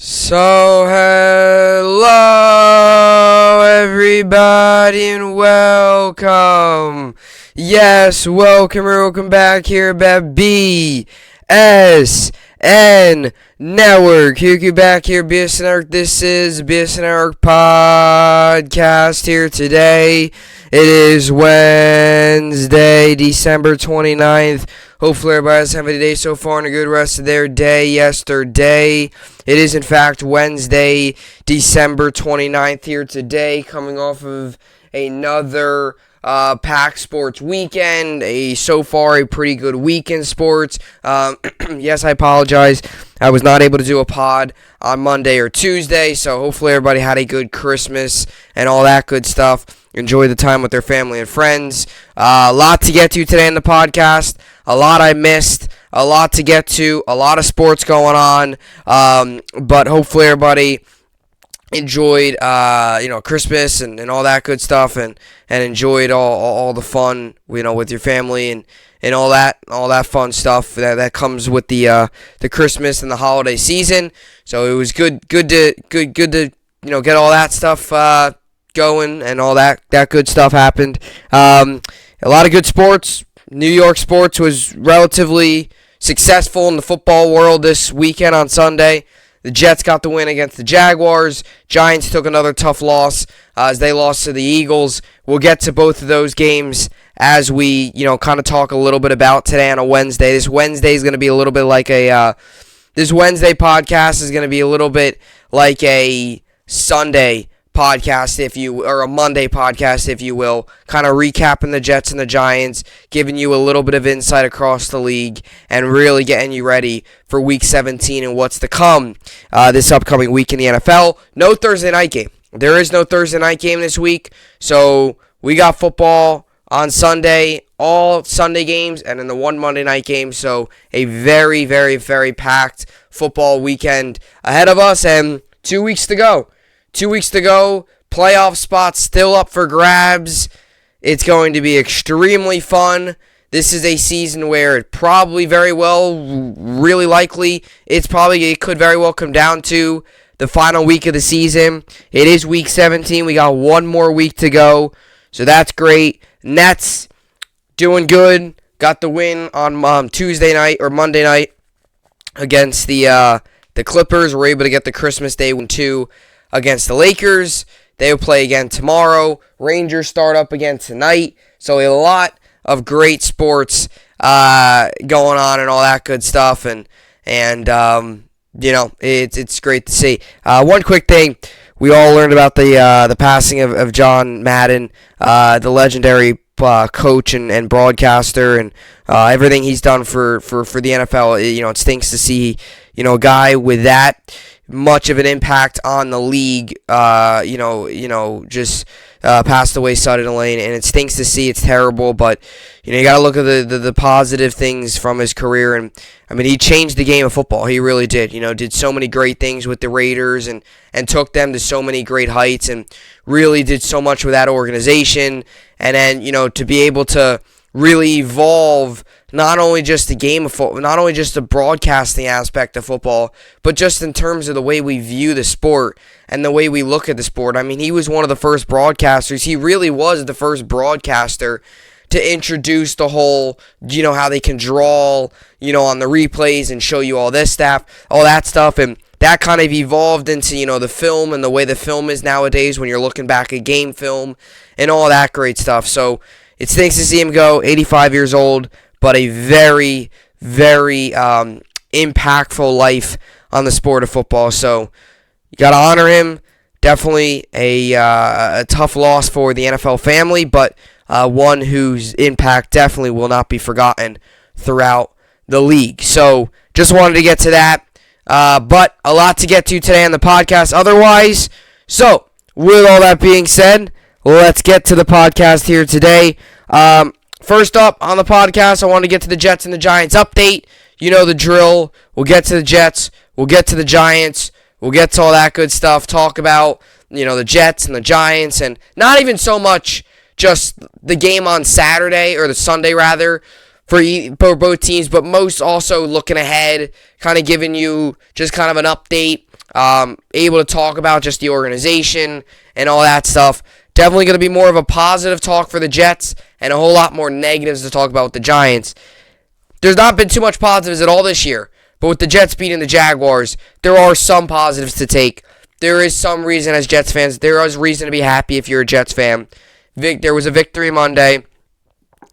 So, hello everybody and welcome. Yes, welcome back here at BSN Network. Huku back here, BSN Network. This is BSN Network podcast here today. It is Wednesday, December 29th. Hopefully everybody's having a day so far and a good rest of their day yesterday. It is, in fact, Wednesday, December 29th here today, coming off of another packed sports weekend. So far, a pretty good week in sports. Yes, I apologize. I was not able to do a pod on Monday or Tuesday, so hopefully everybody had a good Christmas and all that good stuff. Enjoy the time with their family and friends. A lot to get to today in the podcast. A lot I missed. A lot to get to. A lot of sports going on. But hopefully everybody enjoyed Christmas and all that good stuff and enjoyed all the fun, with your family and all that fun stuff that comes with the Christmas and the holiday season. So it was good to get all that stuff going and all that good stuff happened. A lot of good sports. New York sports was relatively successful in the football world this weekend on Sunday. The Jets got the win against the Jaguars. Giants took another tough loss as they lost to the Eagles. We'll get to both of those games as we, kind of talk a little bit about today on a Wednesday. This Wednesday is going to be a little bit like this Wednesday podcast is going to be a little bit like a Sunday podcast, or a Monday podcast, if you will, kind of recapping the Jets and the Giants, giving you a little bit of insight across the league, and really getting you ready for Week 17 and what's to come this upcoming week in the NFL. No Thursday night game. There is no Thursday night game this week, so we got football on Sunday, all Sunday games, and then the one Monday night game, so a very, very, very packed football weekend ahead of us, and 2 weeks to go. 2 weeks to go, playoff spots still up for grabs. It's going to be extremely fun. This is a season where it probably really likely, it could very well come down to the final week of the season. It is Week 17. We got one more week to go, so that's great. Nets doing good. Got the win on Tuesday night or Monday night against the Clippers. We're able to get the Christmas Day win too against the Lakers. They will play again tomorrow. Rangers start up again tonight. So a lot of great sports going on and all that good stuff. And it's great to see. One quick thing. We all learned about the passing of John Madden, the legendary coach and broadcaster, and everything he's done for the NFL. It stinks to see, a guy with that much of an impact on the league, just passed away suddenly, and it stinks to see. It's terrible, but you got to look at the positive things from his career, and I mean, he changed the game of football. He really did. Did so many great things with the Raiders and took them to so many great heights, and really did so much with that organization. And then to be able to really evolve not only just the game of football, not only just the broadcasting aspect of football, but just in terms of the way we view the sport and the way we look at the sport. I mean, he was one of the first broadcasters. He really was the first broadcaster to introduce the whole, how they can draw, on the replays and show you all this stuff, all that stuff. And that kind of evolved into, the film and the way the film is nowadays when you're looking back at game film and all that great stuff. So it stinks to see him go, 85 years old, but a very, very impactful life on the sport of football. So you got to honor him. Definitely a tough loss for the NFL family, but one whose impact definitely will not be forgotten throughout the league. So just wanted to get to that. But a lot to get to today on the podcast otherwise. So with all that being said, let's get to the podcast here today. First up on the podcast, I want to get to the Jets and the Giants update. You know the drill. We'll get to the Jets. We'll get to the Giants. We'll get to all that good stuff. Talk about, the Jets and the Giants, and not even so much just the game on Saturday, or the Sunday rather, for both teams, but most also looking ahead, kind of giving you just kind of an update able to talk about just the organization and all that stuff. Definitely going to be more of a positive talk for the Jets and a whole lot more negatives to talk about with the Giants. There's not been too much positives at all this year, but with the Jets beating the Jaguars, there are some positives to take. There is some reason as Jets fans, there is reason to be happy if you're a Jets fan. There was a victory Monday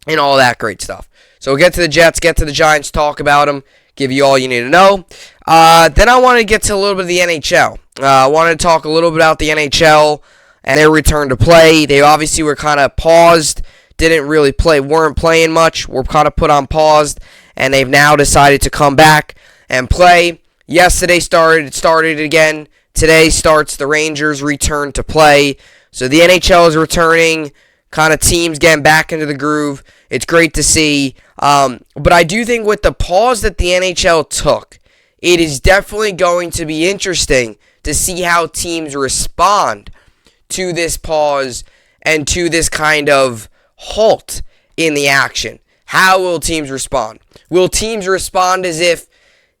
and all that great stuff. So we'll get to the Jets, get to the Giants, talk about them, give you all you need to know. Then I wanted to get to a little bit of the NHL. I wanted to talk a little bit about the NHL and their return to play. They obviously were kind of paused, didn't really play, weren't playing much, were kind of put on pause, and they've now decided to come back and play. Yesterday started again. Today starts the Rangers return to play. So the NHL is returning, kind of teams getting back into the groove. It's great to see. But I do think with the pause that the NHL took, it is definitely going to be interesting to see how teams respond to this pause and to this kind of halt in the action. How will teams respond? Will teams respond as if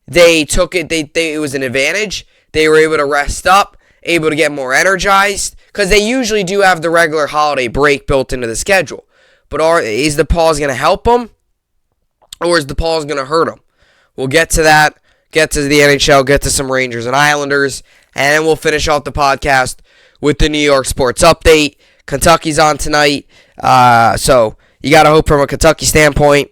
they took it, it was an advantage, they were able to rest up, able to get more energized? Because they usually do have the regular holiday break built into the schedule. But is the pause going to help them? Or is the pause going to hurt them? We'll get to that, get to the NHL, get to some Rangers and Islanders, and then we'll finish off the podcast with the New York sports update. Kentucky's on tonight, so you got to hope from a Kentucky standpoint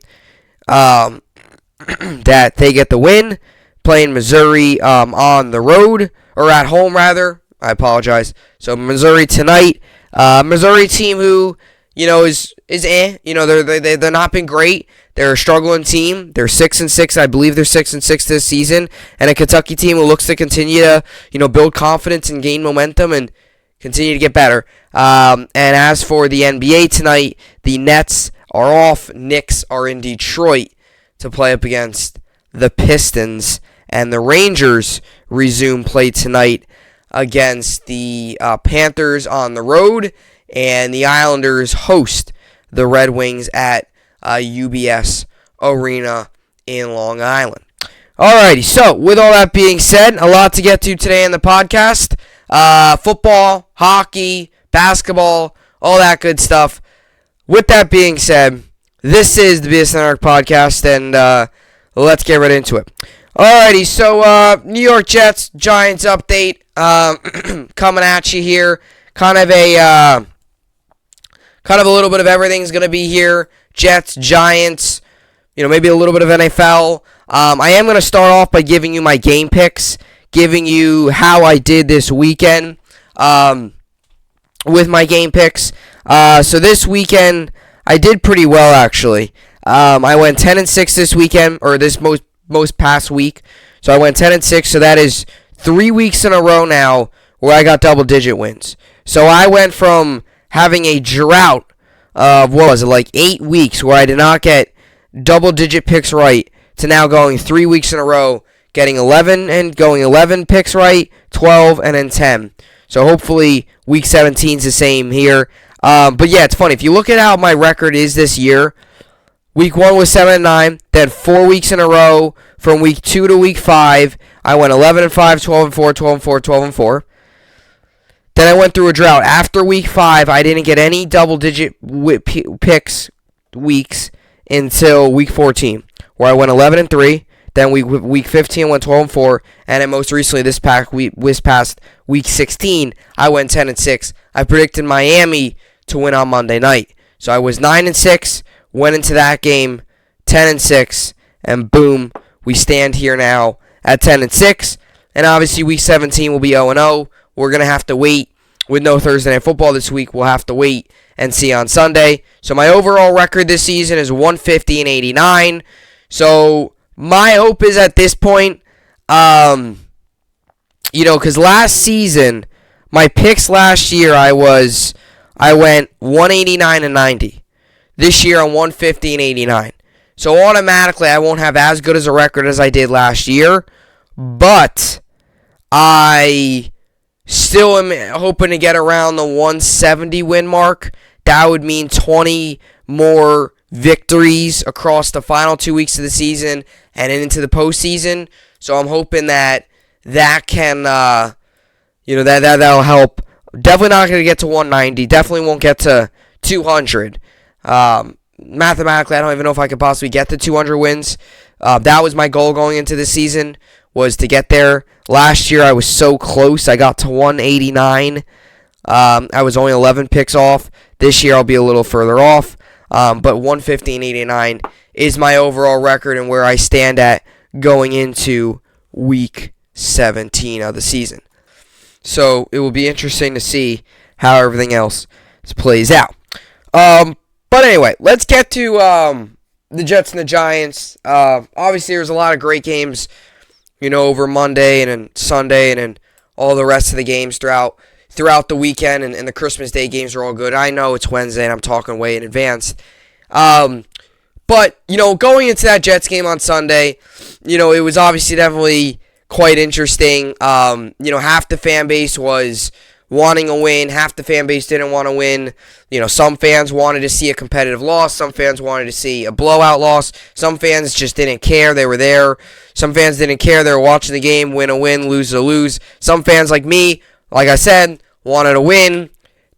that they get the win, playing Missouri on the road, or at home rather. I apologize. So Missouri tonight, Missouri team who is they're not been great. They're a struggling team. They're 6-6. I believe they're 6-6 this season, and a Kentucky team who looks to continue to build confidence and gain momentum and continue to get better. And as for the NBA tonight, the Nets are off. Knicks are in Detroit to play up against the Pistons, and the Rangers resume play tonight against the Panthers on the road, and the Islanders host the Red Wings at UBS Arena in Long Island. Alrighty, so with all that being said, a lot to get to today in the podcast. Football, hockey, basketball, all that good stuff. With that being said, this is the BSN podcast, and let's get right into it. Alrighty, so New York Jets, Giants update coming at you here. Kind of a little bit of everything's going to be here. Jets, Giants, maybe a little bit of NFL. I am going to start off by giving you my game picks, giving you how I did this weekend with my game picks. So this weekend, I did pretty well, actually. I went 10-6 this weekend, or this most past week. So I went 10-6, so that is 3 weeks in a row now where I got double-digit wins. So I went from having a drought of, 8 weeks where I did not get double-digit picks right to now going 3 weeks in a row, getting 11 picks right, 12, and then 10. So hopefully week 17 is the same here. But yeah, it's funny. If you look at how my record is this year, week 1 was 7-9, then 4 weeks in a row from week 2 to week 5, I went 11-5, 12-4, 12-4, 12-4. Then I went through a drought. After week 5, I didn't get any double-digit picks weeks until week 14, where I went 11-3. Then week 15, I went 12-4, and then most recently this past week 16, I went 10-6. I predicted Miami to win on Monday night, so I was 9-6, went into that game 10-6, and boom, we stand here now at 10-6. And obviously week 17 will be 0-0. We're gonna have to wait with no Thursday Night Football this week. We'll have to wait and see on Sunday. So my overall record this season is 150-89. So my hope is at this point, because last season, my picks last year, I went 189-90. This year, I'm 150-89. So automatically, I won't have as good as a record as I did last year, but I still am hoping to get around the 170 win mark. That would mean 20 more victories across the final 2 weeks of the season and into the postseason. So I'm hoping that that can, that'll help. Definitely not going to get to 190. Definitely won't get to 200. Mathematically, I don't even know if I could possibly get to 200 wins. That was my goal going into this season, was to get there. Last year, I was so close. I got to 189. I was only 11 picks off. This year, I'll be a little further off. But 115.89 is my overall record and where I stand at going into Week 17 of the season. So it will be interesting to see how everything else plays out. But anyway, let's get to the Jets and the Giants. Obviously, there's a lot of great games, over Monday and then Sunday and then all the rest of the games throughout the weekend, and the Christmas Day games are all good. I know it's Wednesday and I'm talking way in advance. But, going into that Jets game on Sunday, it was obviously definitely quite interesting. Half the fan base was wanting a win. Half the fan base didn't want to win. Some fans wanted to see a competitive loss. Some fans wanted to see a blowout loss. Some fans just didn't care. They were there. Some fans didn't care. They were watching the game, win a win, lose a lose. Some fans like me, like I said, wanted to win.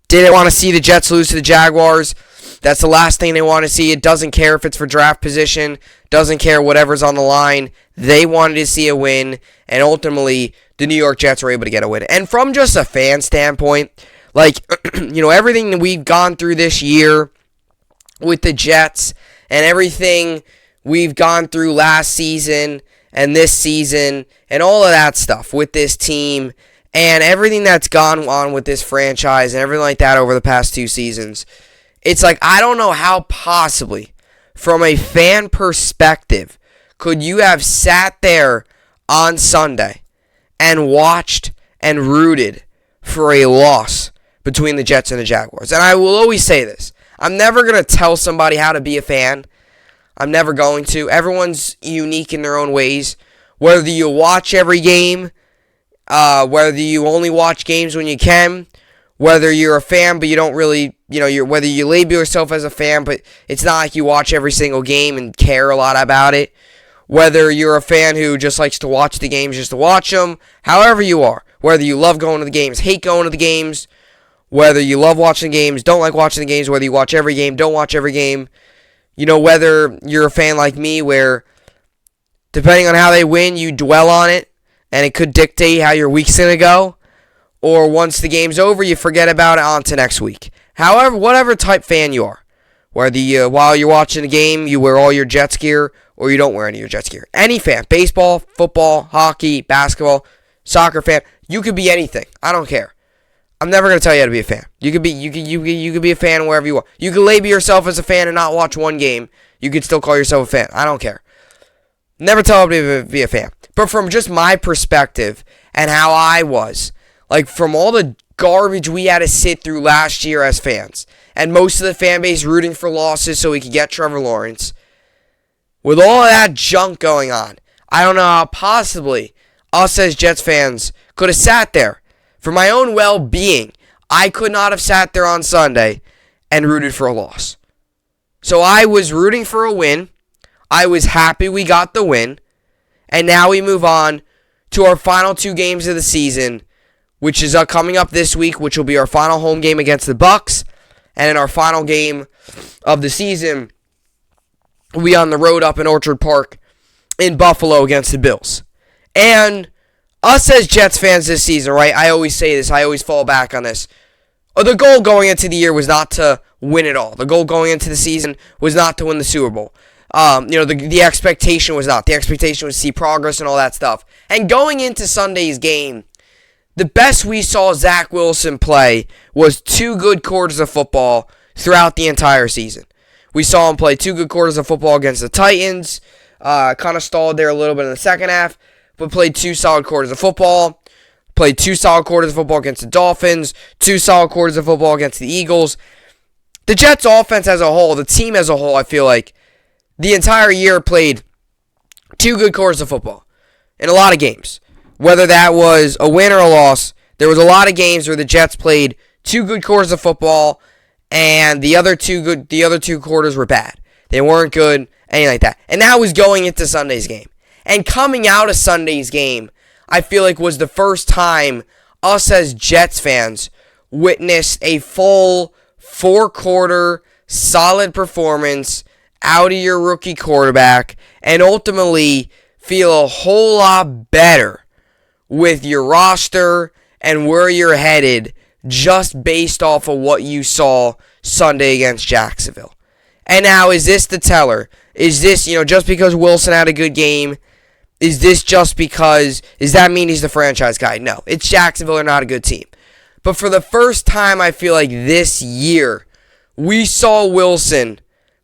Didn't want to see the Jets lose to the Jaguars. That's the last thing they want to see. It doesn't care if it's for draft position. Doesn't care whatever's on the line. They wanted to see a win. And ultimately, the New York Jets were able to get a win. And from just a fan standpoint, everything that we've gone through this year with the Jets and everything we've gone through last season and this season and all of that stuff with this team and everything that's gone on with this franchise and everything like that over the past 2 seasons, it's like, I don't know how possibly, from a fan perspective, could you have sat there on Sunday and watched and rooted for a loss between the Jets and the Jaguars. And I will always say this. I'm never going to tell somebody how to be a fan. I'm never going to. Everyone's unique in their own ways. Whether you watch every game, whether you only watch games when you can, whether you're a fan but you don't really, whether you label yourself as a fan but it's not like you watch every single game and care a lot about it. Whether you're a fan who just likes to watch the games just to watch them, however you are. Whether you love going to the games, hate going to the games, whether you love watching the games, don't like watching the games, whether you watch every game, don't watch every game. Whether you're a fan like me where, depending on how they win, you dwell on it, and it could dictate how your week's going to go. Or once the game's over, you forget about it on to next week. However, whatever type fan you are. Whether while you're watching the game, you wear all your Jets gear, or you don't wear any of your Jets gear. Any fan, baseball, football, hockey, basketball, soccer fan, you could be anything. I don't care. I'm never going to tell you how to be a fan. You could be a fan wherever you want. You could label yourself as a fan and not watch one game. You could still call yourself a fan. I don't care. Never tell anybody to be a fan. But from just my perspective and how I was, from all the garbage we had to sit through last year as fans, and most of the fan base rooting for losses so we could get Trevor Lawrence, with all of that junk going on, I don't know how possibly us as Jets fans could have sat there. For my own well-being, I could not have sat there on Sunday and rooted for a loss. So I was rooting for a win. I was happy we got the win. And now we move on to our final 2 games of the season, which is coming up this week, which will be our final home game against the Bucs. And in our final game of the season, we'll be on the road up in Orchard Park in Buffalo against the Bills. And us as Jets fans this season, right? I always say this. I always fall back on this. The goal going into the year was not to win it all. The goal going into the season was not to win the Super Bowl. The expectation was not. The expectation was to see progress and all that stuff. And going into Sunday's game, the best we saw Zach Wilson play was 2 good quarters of football throughout the entire season. We saw him play 2 good quarters of football against the Titans. Kind of stalled there a little bit in the second half, but played 2 solid quarters of football. Played 2 solid quarters of football against the Dolphins. 2 solid quarters of football against the Eagles. The Jets offense as a whole, the team as a whole, I feel like the entire year played 2 good quarters of football in a lot of games. Whether that was a win or a loss, there was a lot of games where the Jets played 2 good quarters of football and the other 2 quarters were bad. They weren't good, anything like that. And that was going into Sunday's game. And coming out of Sunday's game, I feel like was the first time us as Jets fans witnessed a full 4-quarter solid performance out of your rookie quarterback and ultimately feel a whole lot better with your roster and where you're headed just based off of what you saw Sunday against Jacksonville. And now, is this the teller? Is this, just because Wilson had a good game, is that mean he's the franchise guy? No, it's Jacksonville. They're not a good team. But for the first time, I feel like this year, we saw Wilson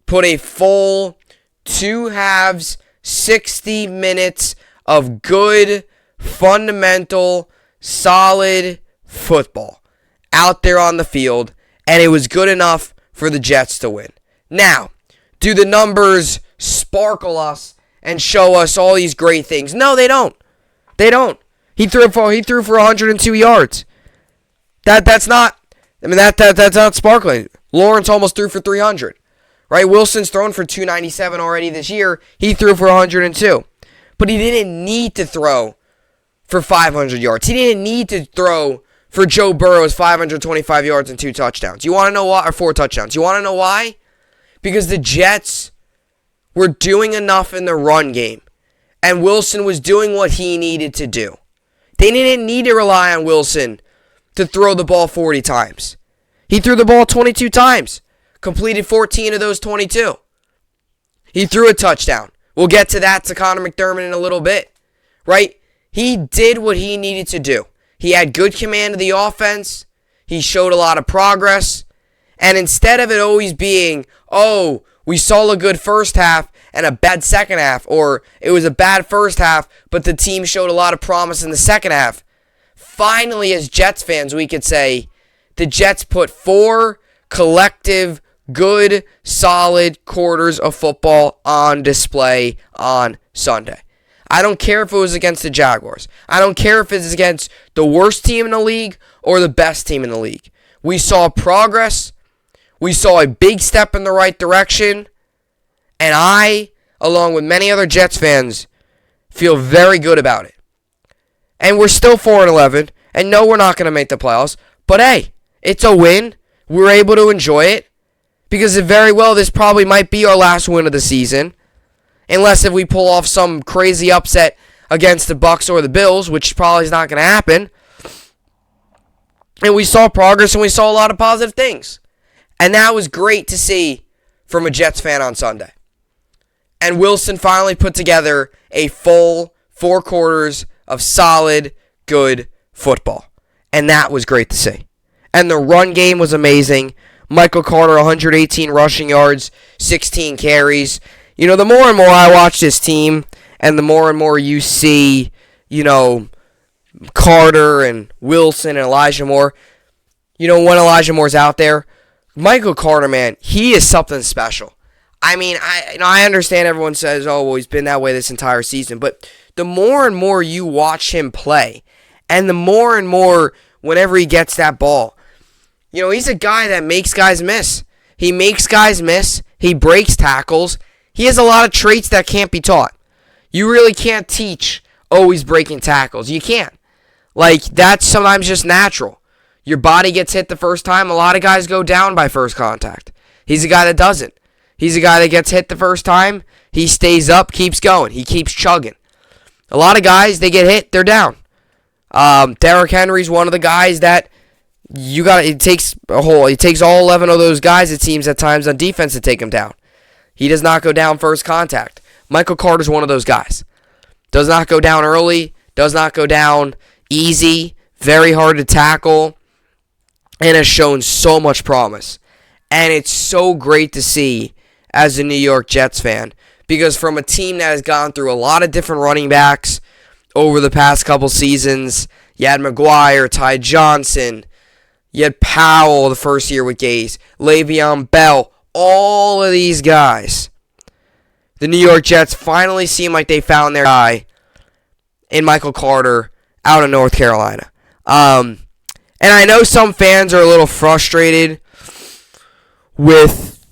put a full 2 halves, 60 minutes of good, fundamental, solid football out there on the field, and it was good enough for the Jets to win. Now, do the numbers sparkle us and show us all these great things? No, they don't. They don't. He threw for 102 yards. That's not sparkling. Lawrence almost threw for 300. Right? Wilson's thrown for 297 already this year. He threw for 102. But he didn't need to throw for 500 yards. He didn't need to throw for Joe Burrow's 525 yards and 2 touchdowns. You want to know why? Or 4 touchdowns. You want to know why? Because the Jets were doing enough in the run game. And Wilson was doing what he needed to do. They didn't need to rely on Wilson to throw the ball 40 times. He threw the ball 22 times. Completed 14 of those 22. He threw a touchdown. We'll get to that, to Conor McDermott in a little bit. Right? He did what he needed to do. He had good command of the offense. He showed a lot of progress. And instead of it always being, oh, we saw a good first half and a bad second half, or it was a bad first half, but the team showed a lot of promise in the second half, finally, as Jets fans, we could say the Jets put 4 collective, good, solid quarters of football on display on Sunday. I don't care if it was against the Jaguars. I don't care if it's against the worst team in the league or the best team in the league. We saw progress. We saw a big step in the right direction. And I, along with many other Jets fans, feel very good about it. And we're still 4-11. And no, we're not going to make the playoffs. But hey, it's a win. We're able to enjoy it. Because very well, this probably might be our last win of the season. Unless if we pull off some crazy upset against the Bucs or the Bills, which probably is not going to happen. And we saw progress and we saw a lot of positive things. And that was great to see from a Jets fan on Sunday. And Wilson finally put together a full 4 quarters of solid, good football. And that was great to see. And the run game was amazing. Michael Carter, 118 rushing yards, 16 carries. The more and more I watch this team, and the more you see, Carter and Wilson and Elijah Moore, when Elijah Moore's out there, Michael Carter, man, he is something special. I mean, I understand everyone says, oh, well, he's been that way this entire season, but the more and more you watch him play, and the more and more whenever he gets that ball, he's a guy that makes guys miss. He makes guys miss. He breaks tackles. He has a lot of traits that can't be taught. You really can't teach always breaking tackles. You can't. That's sometimes just natural. Your body gets hit the first time. A lot of guys go down by first contact. He's a guy that doesn't. He's a guy that gets hit the first time. He stays up, keeps going. He keeps chugging. A lot of guys, they get hit, they're down. Derrick Henry's one of the guys that it takes all 11 of those guys, it seems, at times on defense to take him down. He does not go down first contact. Michael Carter's one of those guys. Does not go down early. Does not go down easy. Very hard to tackle. And has shown so much promise. And it's so great to see as a New York Jets fan. Because from a team that has gone through a lot of different running backs over the past couple seasons, you had McGuire, Ty Johnson, you had Powell the first year with Gase, Le'Veon Bell, all of these guys. The New York Jets finally seem like they found their guy in Michael Carter out of North Carolina. And I know some fans are a little frustrated with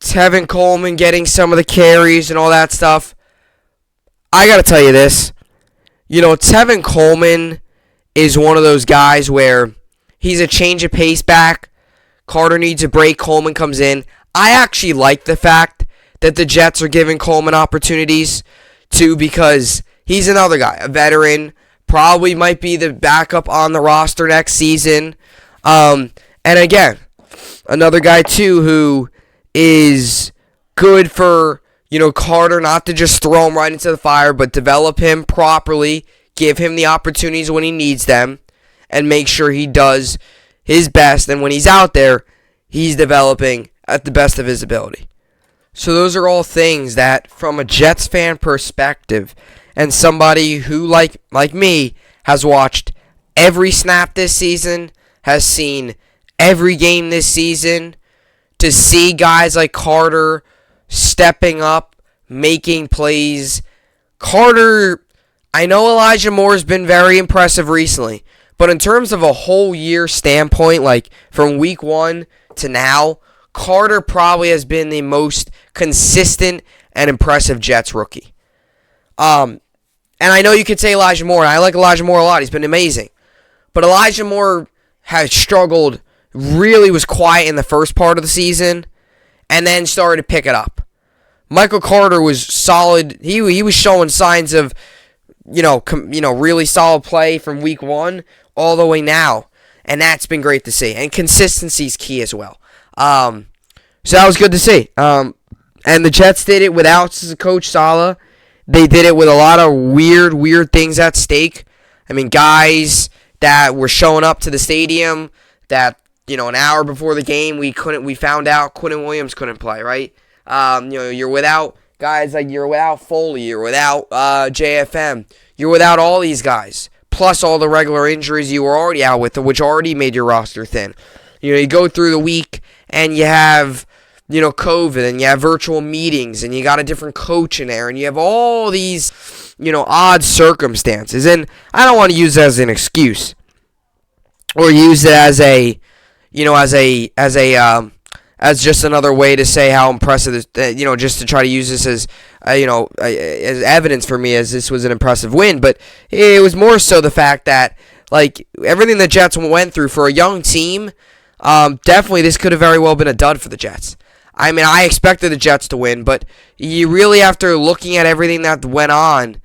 Tevin Coleman getting some of the carries and all that stuff. I got to tell you this. Tevin Coleman is one of those guys where he's a change of pace back. Carter needs a break. Coleman comes in. I actually like the fact that the Jets are giving Coleman opportunities too, because he's another guy, a veteran, probably might be the backup on the roster next season. And again, another guy too who is good for, Carter not to just throw him right into the fire, but develop him properly, give him the opportunities when he needs them, and make sure he does his best. And when he's out there, he's developing at the best of his ability. So those are all things that, from a Jets fan perspective, and somebody who, like me, has watched every snap this season, has seen every game this season, to see guys like Carter stepping up, making plays. Carter, I know Elijah Moore has been very impressive recently, but in terms of a whole year standpoint, like from week 1 to now, Carter probably has been the most consistent and impressive Jets rookie. And I know you could say Elijah Moore, and I like Elijah Moore a lot. He's been amazing. But Elijah Moore has struggled, really was quiet in the first part of the season, and then started to pick it up. Michael Carter was solid. He was showing signs of, really solid play from week 1 all the way now, and that's been great to see. And consistency is key as well. So that was good to see. And the Jets did it without Coach Saleh. They did it with a lot of weird things at stake. I mean, guys that were showing up to the stadium that, an hour before the game, we found out Quentin Williams couldn't play, right? You're without guys like, you're without Foley, you're without JFM, you're without all these guys, plus all the regular injuries you were already out with, which already made your roster thin. You go through the week and you have, COVID, and you have virtual meetings, and you got a different coach in there, and you have all these, odd circumstances. And I don't want to use it as an excuse, or use it as as just another way to say how impressive this, just to try to use this as, as evidence for me as this was an impressive win. But it was more so the fact that, everything the Jets went through for a young team, definitely this could have very well been a dud for the Jets. I mean, I expected the Jets to win, but you really, after looking at everything that went on,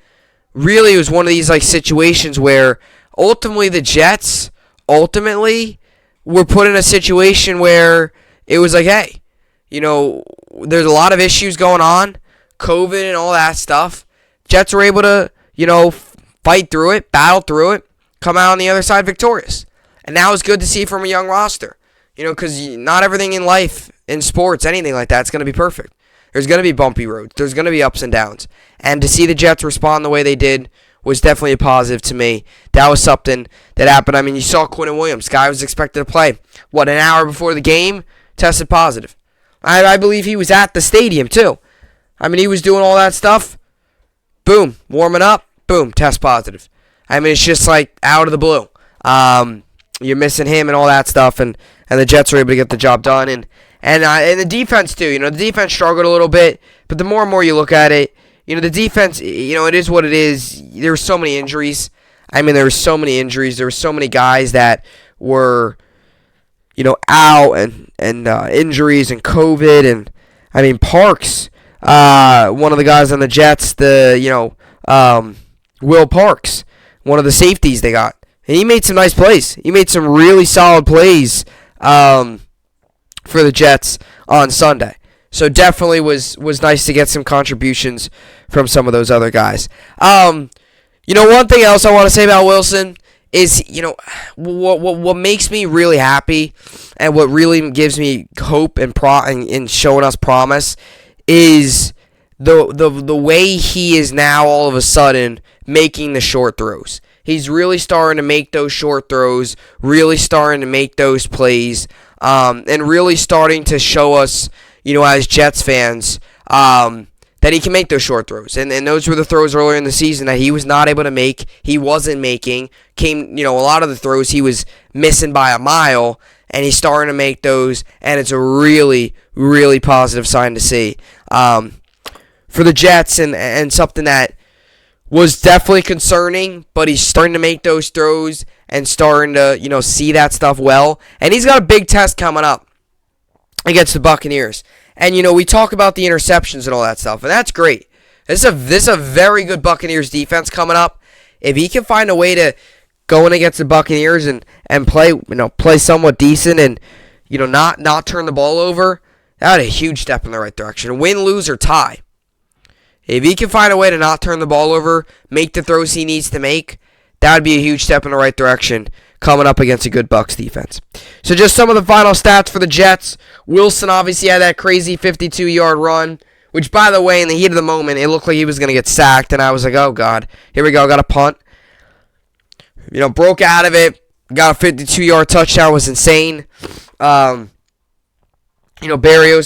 really it was one of these situations where ultimately the Jets were put in a situation where it was like, hey, there's a lot of issues going on, COVID and all that stuff. Jets were able to, fight through it, battle through it, come out on the other side victorious. And that was good to see from a young roster. Because not everything in life, in sports, anything like that, it's going to be perfect. There's going to be bumpy roads. There's going to be ups and downs. And to see the Jets respond the way they did was definitely a positive to me. That was something that happened. I mean, you saw Quentin Williams. Guy was expected to play, an hour before the game, tested positive. I believe he was at the stadium, too. I mean, he was doing all that stuff. Boom, warming up. Boom, test positive. I mean, it's just out of the blue. You're missing him and all that stuff, and the Jets were able to get the job done. And the defense, too. The defense struggled a little bit, but the more and more you look at it, the defense, it is what it is. There were so many injuries. I mean, there were so many injuries. There were so many guys that were, out and injuries and COVID. And, I mean, Parks, one of the guys on the Jets, Will Parks, one of the safeties they got. And he made some nice plays. He made some really solid plays for the Jets on Sunday. So definitely was nice to get some contributions from some of those other guys. One thing else I want to say about Wilson is, what makes me really happy and what really gives me hope and showing us promise is the way he is now all of a sudden making the short throws. He's really starting to make those short throws, really starting to make those plays, and really starting to show us, as Jets fans, that he can make those short throws. And those were the throws earlier in the season that he was not able to make, he wasn't making. A lot of the throws he was missing by a mile, and he's starting to make those, and it's a really, really positive sign to see for the Jets, and something that was definitely concerning, but he's starting to make those throws and starting to, see that stuff well. And he's got a big test coming up against the Buccaneers. And, we talk about the interceptions and all that stuff, and that's great. This is a very good Buccaneers defense coming up. If he can find a way to go in against the Buccaneers and play somewhat decent and, not turn the ball over, that would be a huge step in the right direction. Win, lose, or tie. If he can find a way to not turn the ball over, make the throws he needs to make, that would be a huge step in the right direction coming up against a good Bucs defense. So just some of the final stats for the Jets. Wilson obviously had that crazy 52-yard run, which, by the way, in the heat of the moment, it looked like he was going to get sacked, and I was like, oh, God, here we go, got a punt. Broke out of it, got a 52-yard touchdown, was insane. Barrios'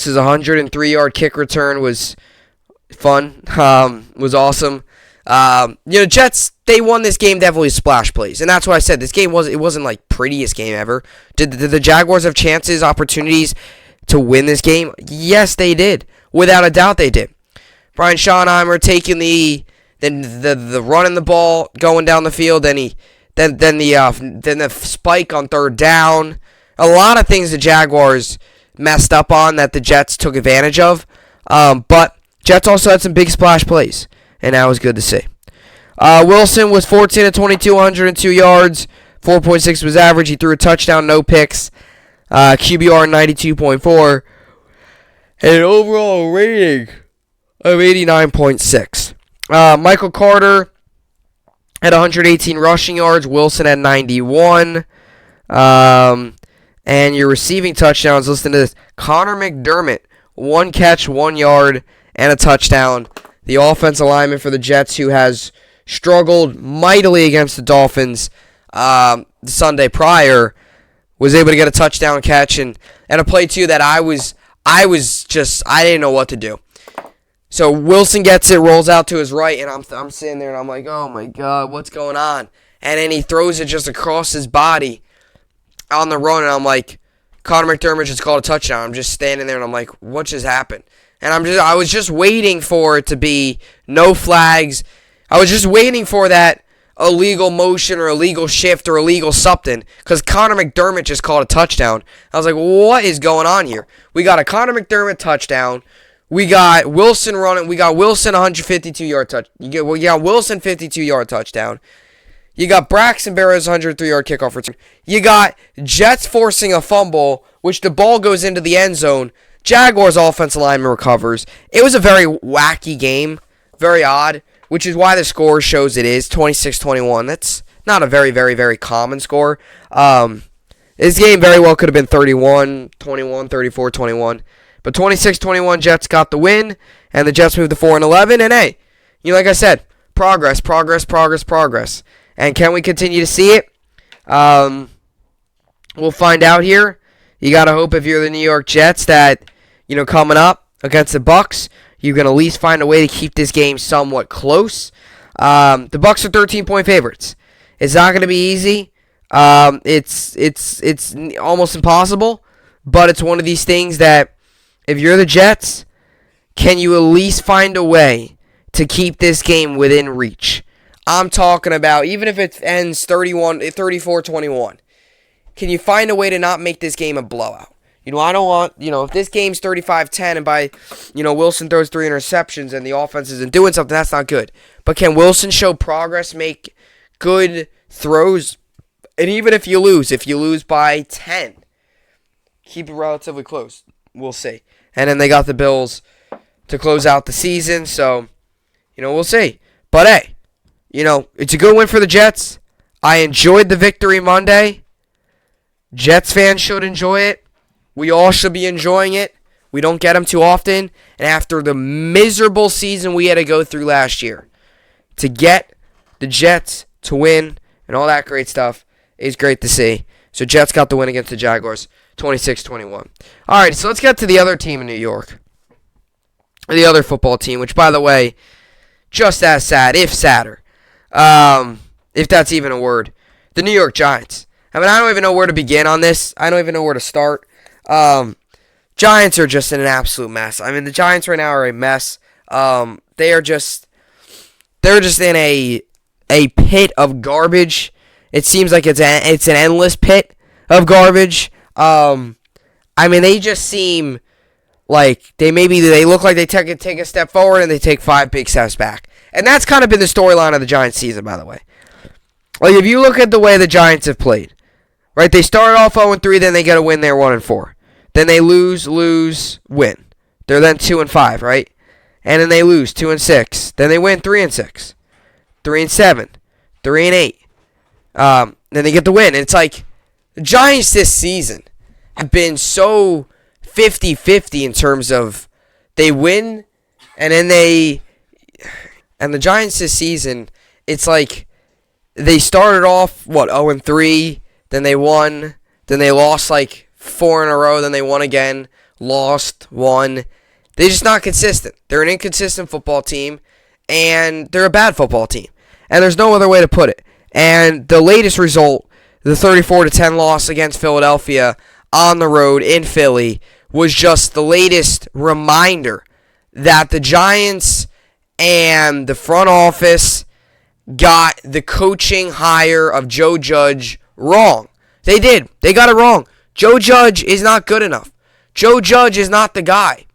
103-yard kick return was fun, was awesome. Jets, they won this game definitely splash plays, and that's what I said. This game wasn't like prettiest game ever. Did the Jaguars have chances, opportunities to win this game? Yes, they did. Without a doubt, they did. Brian Schottenheimer taking the running the ball, going down the field, then the spike on third down. A lot of things the Jaguars messed up on that the Jets took advantage of, but Jets also had some big splash plays, and that was good to see. Wilson was 14 of 22, 102 yards, 4.6 was average. He threw a touchdown, no picks. QBR 92.4, and an overall rating of 89.6. Michael Carter had 118 rushing yards. Wilson had 91. And your receiving touchdowns, listen to this. Conor McDermott, 1 catch, 1 yard, and a touchdown. The offensive lineman for the Jets, who has struggled mightily against the Dolphins the Sunday prior, was able to get a touchdown catch and a play too that I didn't know what to do. So Wilson gets it, rolls out to his right, and I'm sitting there and I'm like, oh my God, what's going on? And then he throws it just across his body on the run, and I'm like, Conor McDermott just called a touchdown. I'm just standing there and I'm like, what just happened? And I was just waiting for it to be no flags. I was just waiting for that illegal motion or illegal shift or illegal something, because Conor McDermott just called a touchdown. I was like, what is going on here? We got a Conor McDermott touchdown. We got Wilson running. We got Wilson 152-yard touch. We got Wilson 52-yard touchdown. You got Braxton Berrios 103-yard kickoff return. You got Jets forcing a fumble, which the ball goes into the end zone. Jaguars offensive lineman recovers. It was a very wacky game, very odd, which is why the score shows it is 26-21. That's not a very, very, very common score. This game very well could have been 31-21, 34-21. But 26-21, Jets got the win, and the Jets moved to 4-11. And hey, like I said, progress. And can we continue to see it? We'll find out here. You got to hope, if you're the New York Jets, that, coming up against the Bucs, you can at least find a way to keep this game somewhat close. The Bucs are 13-point favorites. It's not going to be easy. It's almost impossible, but it's one of these things that, if you're the Jets, can you at least find a way to keep this game within reach? I'm talking about, even if it ends 34-21, can you find a way to not make this game a blowout? I don't want, if this game's 35-10 and by, Wilson throws 3 interceptions and the offense isn't doing something, that's not good. But can Wilson show progress, make good throws? And even if you lose by 10, keep it relatively close. We'll see. And then they got the Bills to close out the season, so, we'll see. But hey, it's a good win for the Jets. I enjoyed the victory Monday. Jets fans should enjoy it. We all should be enjoying it. We don't get them too often. And after the miserable season we had to go through last year, to get the Jets to win and all that great stuff is great to see. So Jets got the win against the Jaguars, 26-21. All right, so let's get to the other team in New York. The other football team, which, by the way, just as sad, if sadder. If that's even a word. The New York Giants. I don't even know where to begin on this. I don't even know where to start. Giants are just in an absolute mess. The Giants right now are a mess. They're they're just in a pit of garbage. It seems like it's an endless pit of garbage. They just seem like they look like they take a step forward and they take 5 big steps back. And that's kind of been the storyline of the Giants season, by the way. Like, if you look at the way the Giants have played, right? They started off 0-3, then they get a win there 1-4. Then they lose, win. They're then 2-5, right? And then they lose 2-6. Then they win 3-6, 3-7, 3-8. Then they get the win. And it's like the Giants this season have been so 50-50 in terms of they win and then and the Giants this season, it's like they started off 0-3, then they won, then they lost like 4 in a row, then they won again, lost, won. They're just not consistent. They're an inconsistent football team, and they're a bad football team. And there's no other way to put it. And the latest result, the 34-10 loss against Philadelphia on the road in Philly, was just the latest reminder that the Giants and the front office got the coaching hire of Joe Judge wrong. They did. They got it wrong. Joe Judge is not good enough. Joe Judge is not the guy.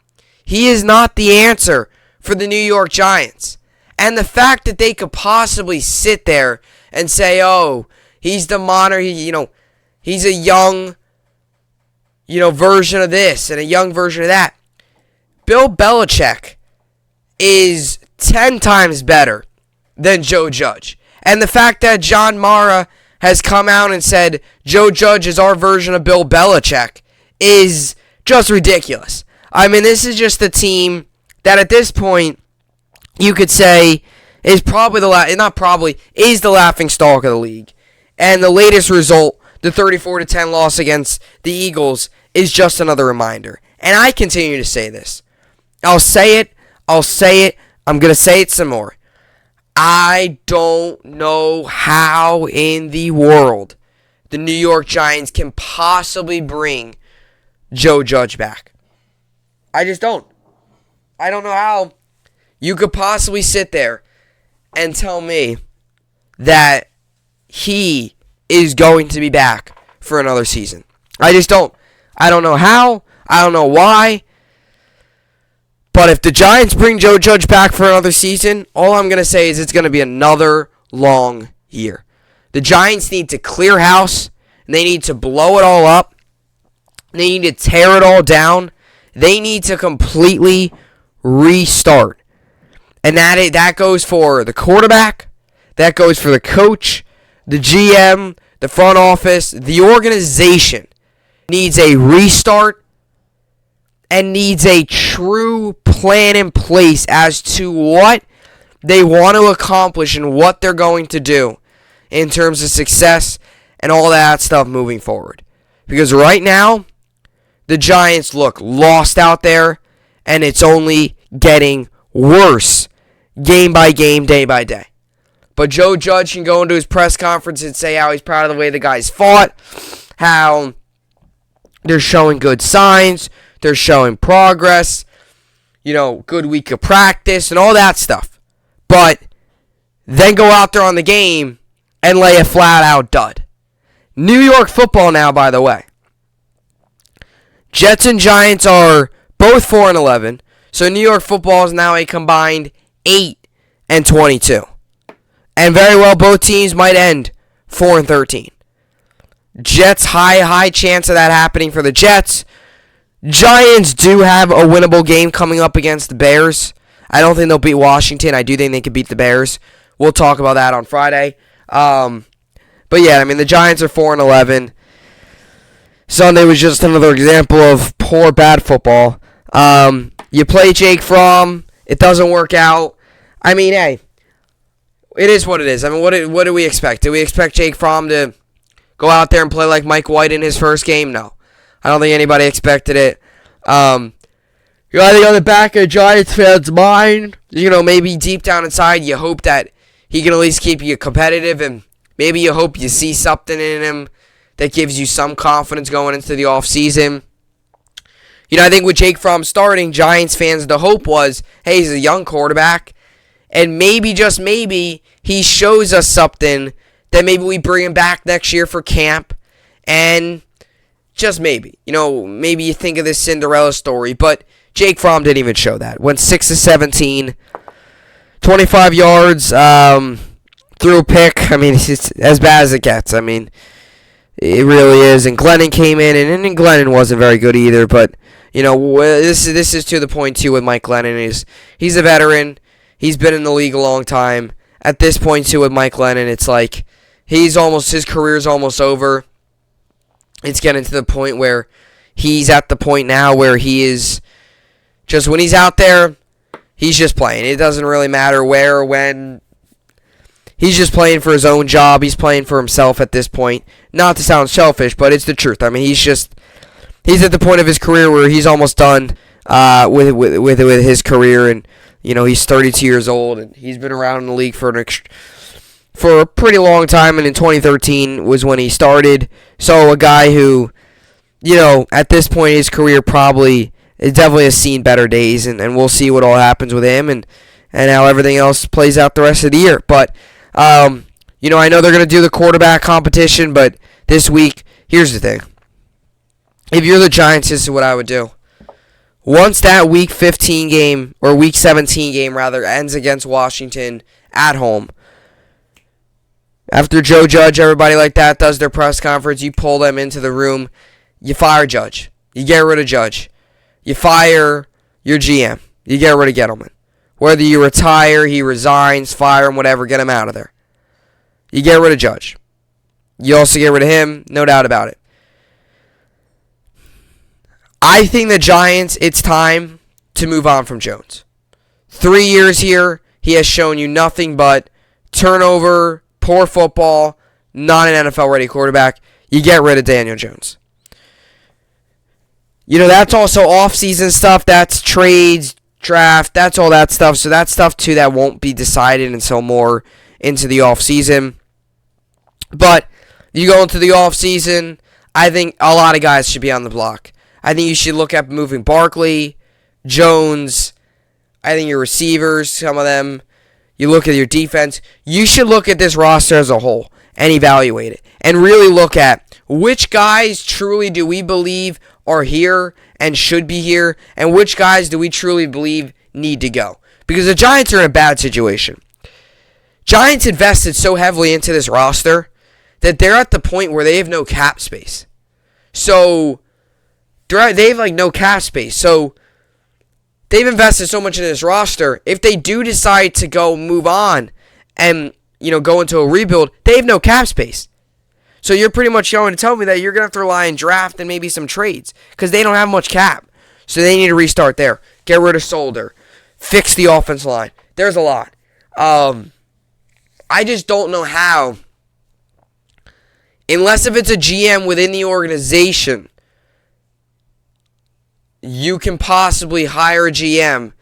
He is not the answer for the New York Giants. And the fact that they could possibly sit there and say, oh, he's the monitor, he's a young, version of this and a young version of that. Bill Belichick is 10 times better than Joe Judge. And the fact that John Mara has come out and said Joe Judge is our version of Bill Belichick is just ridiculous. This is just a team that at this point you could say is probably is the laughing stock of the league. And the latest result, the 34-10 loss against the Eagles, is just another reminder. And I continue to say this. I'll say it. I'm going to say it some more. I don't know how in the world the New York Giants can possibly bring Joe Judge back. I just don't. I don't know how you could possibly sit there and tell me that he is going to be back for another season. I just don't. I don't know how. I don't know why. But if the Giants bring Joe Judge back for another season, all I'm going to say is it's going to be another long year. The Giants need to clear house, and they need to blow it all up. They need to tear it all down. They need to completely restart. And that goes for the quarterback, that goes for the coach, the GM, the front office. The organization needs a restart and needs a true plan in place as to what they want to accomplish and what they're going to do in terms of success and all that stuff moving forward. Because right now, the Giants look lost out there, and it's only getting worse game by game, day by day. But Joe Judge can go into his press conference and say how he's proud of the way the guys fought, how they're showing good signs, they're showing progress, good week of practice and all that stuff. But then go out there on the game and lay a flat-out dud. New York football now, by the way. Jets and Giants are both 4-11, so New York football is now a combined 8-22. And very well, both teams might end 4-13. Jets, high chance of that happening for the Jets. Giants do have a winnable game coming up against the Bears. I don't think they'll beat Washington. I do think they can beat the Bears. We'll talk about that on Friday. But yeah, the Giants are 4-11. Sunday was just another example of poor, bad football. You play Jake Fromm. It doesn't work out. Hey, it is what it is. What do we expect? Do we expect Jake Fromm to go out there and play like Mike White in his first game? No. I don't think anybody expected it. I think on the back of Giants fans' mind, maybe deep down inside, you hope that he can at least keep you competitive, and maybe you hope you see something in him that gives you some confidence going into the offseason. I think with Jake Fromm starting, Giants fans, the hope was, hey, he's a young quarterback, And maybe, just maybe, he shows us something that maybe we bring him back next year for camp. And just maybe, maybe you think of this Cinderella story. But Jake Fromm didn't even show that. Went 6 of 17, 25 yards, threw a pick. I mean, it's as bad as it gets. I mean, it really is. And Glennon came in, and Glennon wasn't very good either. But, this is to the point, too, with Mike Glennon. He's a veteran. He's been in the league a long time. At this point, too, with Mike Glennon, it's like his career's almost over. It's getting to the point where he's at the point now where he is just, when he's out there, he's just playing. It doesn't really matter where or when. He's just playing for his own job. He's playing for himself at this point. Not to sound selfish, but it's the truth. I mean, he's at the point of his career where he's almost done with his career, and he's 32 years old, and he's been around in the league for a pretty long time, and in 2013 was when he started. So a guy who, at this point in his career probably definitely has seen better days, and we'll see what all happens with him and how everything else plays out the rest of the year. But, I know they're going to do the quarterback competition, but this week, here's the thing. If you're the Giants, this is what I would do. Once that Week 15 game, or Week 17 game, rather, ends against Washington at home, after Joe Judge, everybody like that, does their press conference, you pull them into the room, you fire Judge. You get rid of Judge. You fire your GM. You get rid of Gettleman. Whether you retire, he resigns, fire him, whatever, get him out of there. You get rid of Judge. You also get rid of him, no doubt about it. I think the Giants, it's time to move on from Jones. 3 years here, he has shown you nothing but turnover, poor football, not an NFL-ready quarterback. You get rid of Daniel Jones. That's also off-season stuff. That's trades, draft. That's all that stuff. So that's stuff, too, that won't be decided until more into the off-season. But you go into the off-season, I think a lot of guys should be on the block. I think you should look at moving Barkley, Jones. I think your receivers, some of them. You look at your defense. You should look at this roster as a whole and evaluate it. And really look at which guys truly do we believe are here and should be here, and which guys do we truly believe need to go. Because the Giants are in a bad situation. Giants invested so heavily into this roster that they're at the point where they have no cap space. So they have no cap space. So they've invested so much in this roster. If they do decide to go move on and go into a rebuild, they have no cap space. So you're pretty much going to tell me that you're going to have to rely on draft and maybe some trades because they don't have much cap. So they need to restart there. Get rid of Solder. Fix the offensive line. There's a lot. I just don't know how, unless if it's a GM within the organization, you can possibly hire a GM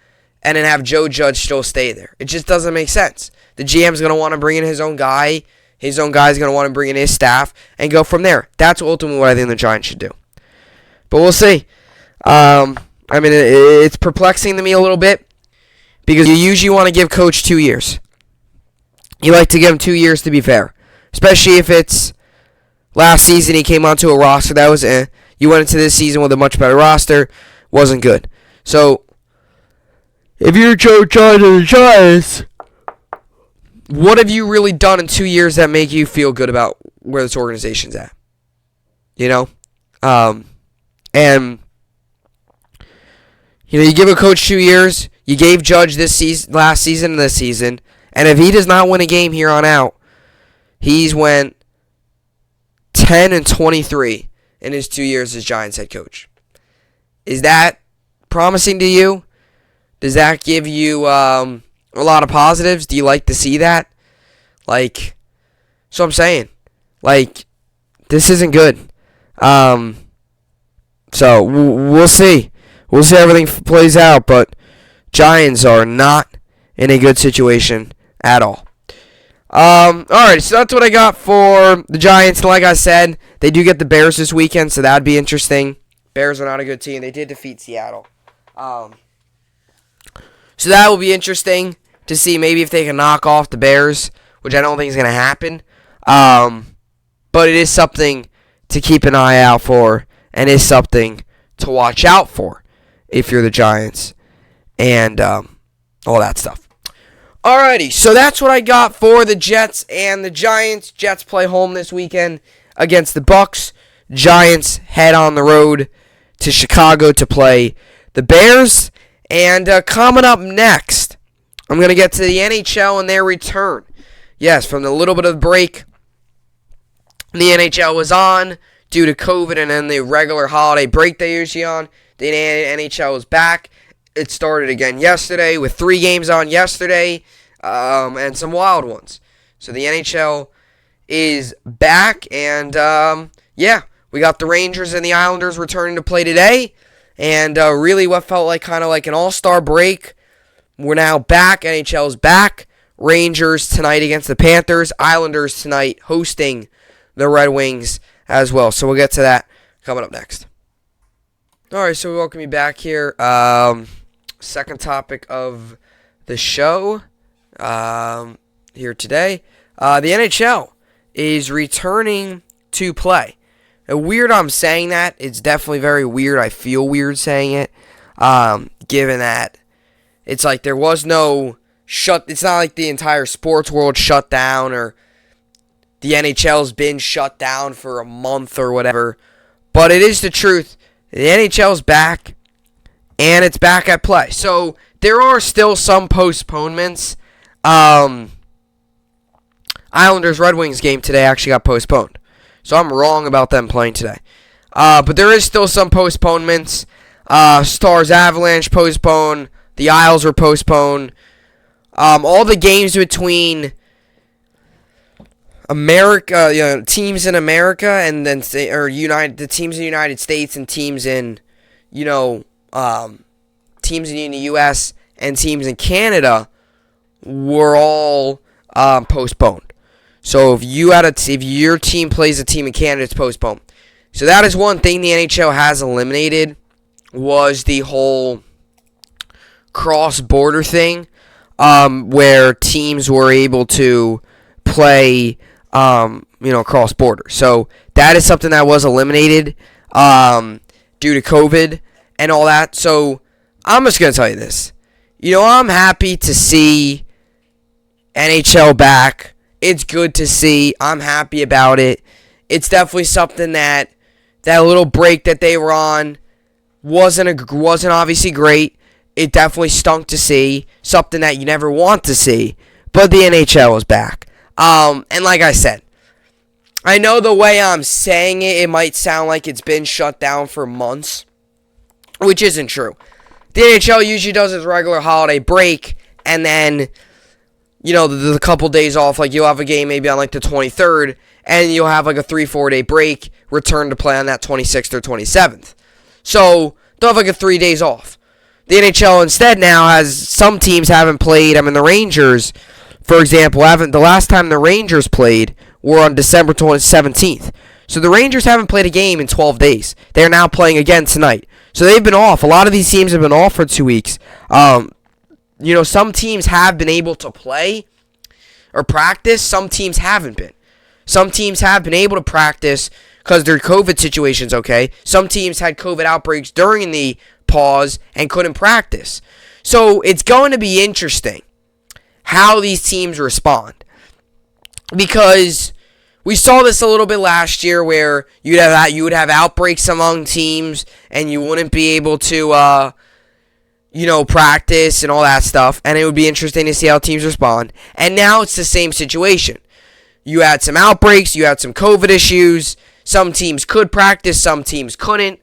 and then have Joe Judge still stay there. It just doesn't make sense. The GM's going to want to bring in his own guy. His own guy's going to want to bring in his staff and go from there. That's ultimately what I think the Giants should do. But we'll see. It's perplexing to me a little bit because you usually want to give Coach 2 years. You like to give him 2 years to be fair. Especially if it's last season he came onto a roster that was You went into this season with a much better roster. Wasn't good. So, if you're Joe Judge of the Giants, what have you really done in 2 years that make you feel good about where this organization's at? And you give a coach 2 years. You gave Judge this season, last season, and this season, and if he does not win a game here on out, he's went 10-23 in his 2 years as Giants head coach. Is that promising to you? Does that give you a lot of positives? Do you like to see that? So I'm saying, this isn't good. So we'll see. We'll see how everything plays out, but Giants are not in a good situation at all. Alright, so that's what I got for the Giants. And like I said, they do get the Bears this weekend, so that'd be interesting. Bears are not a good team. They did defeat Seattle. So that will be interesting to see maybe if they can knock off the Bears, which I don't think is going to happen. But it is something to keep an eye out for, and is something to watch out for if you're the Giants and all that stuff. Alrighty, so that's what I got for the Jets and the Giants. Jets play home this weekend against the Bucs. Giants head on the road to Chicago to play the Bears. And coming up next, I'm going to get to the NHL and their return. Yes, from the little bit of break the NHL was on due to COVID and then the regular holiday break they usually on, the NHL is back. It started again yesterday with 3 games on yesterday and some wild ones. So the NHL is back, and we got the Rangers and the Islanders returning to play today. And really what felt like kind of like an all-star break. We're now back. NHL's back. Rangers tonight against the Panthers. Islanders tonight hosting the Red Wings as well. So we'll get to that coming up next. All right, so we welcome you back here. Second topic of the show here today. The NHL is returning to play. Weird I'm saying that. It's definitely very weird. I feel weird saying it, given that it's like there was no it's not like the entire sports world shut down or the NHL's been shut down for a month or whatever. But it is the truth. The NHL's back, and it's back at play. So there are still some postponements. Islanders-Red Wings game today actually got postponed. So I'm wrong about them playing today. But there is still some postponements. Stars-Avalanche postponed. The Isles were postponed. All the games between America, teams in America, and then the teams in the United States and teams in, teams in the U.S. and teams in Canada were all postponed. So if your team plays a team in Canada, it's postponed. So that is one thing the NHL has eliminated, was the whole cross-border thing, where teams were able to play cross-border. So that is something that was eliminated due to COVID and all that. So I'm just going to tell you this. I'm happy to see NHL back. It's good to see. I'm happy about it. It's definitely something that little break that they were on wasn't obviously great. It definitely stunk to see. Something that you never want to see. But the NHL is back. And like I said, I know the way I'm saying it, it might sound like it's been shut down for months, which isn't true. The NHL usually does its regular holiday break, and then, the couple days off, like you'll have a game maybe on like the 23rd, and you'll have like a 3-4 day break, return to play on that 26th or 27th. So, they'll have like a 3 days off. The NHL instead now has, some teams haven't played. The Rangers, for example, the last time the Rangers played were on December 17th. So the Rangers haven't played a game in 12 days. They're now playing again tonight. So they've been off. A lot of these teams have been off for 2 weeks. Some teams have been able to play or practice. Some teams haven't been. Some teams have been able to practice because their COVID situation's okay. Some teams had COVID outbreaks during the pause and couldn't practice. So it's going to be interesting how these teams respond, because we saw this a little bit last year where you would have outbreaks among teams and you wouldn't be able to practice and all that stuff, and it would be interesting to see how teams respond. And now it's the same situation. You had some outbreaks, you had some COVID issues. Some teams could practice, some teams couldn't.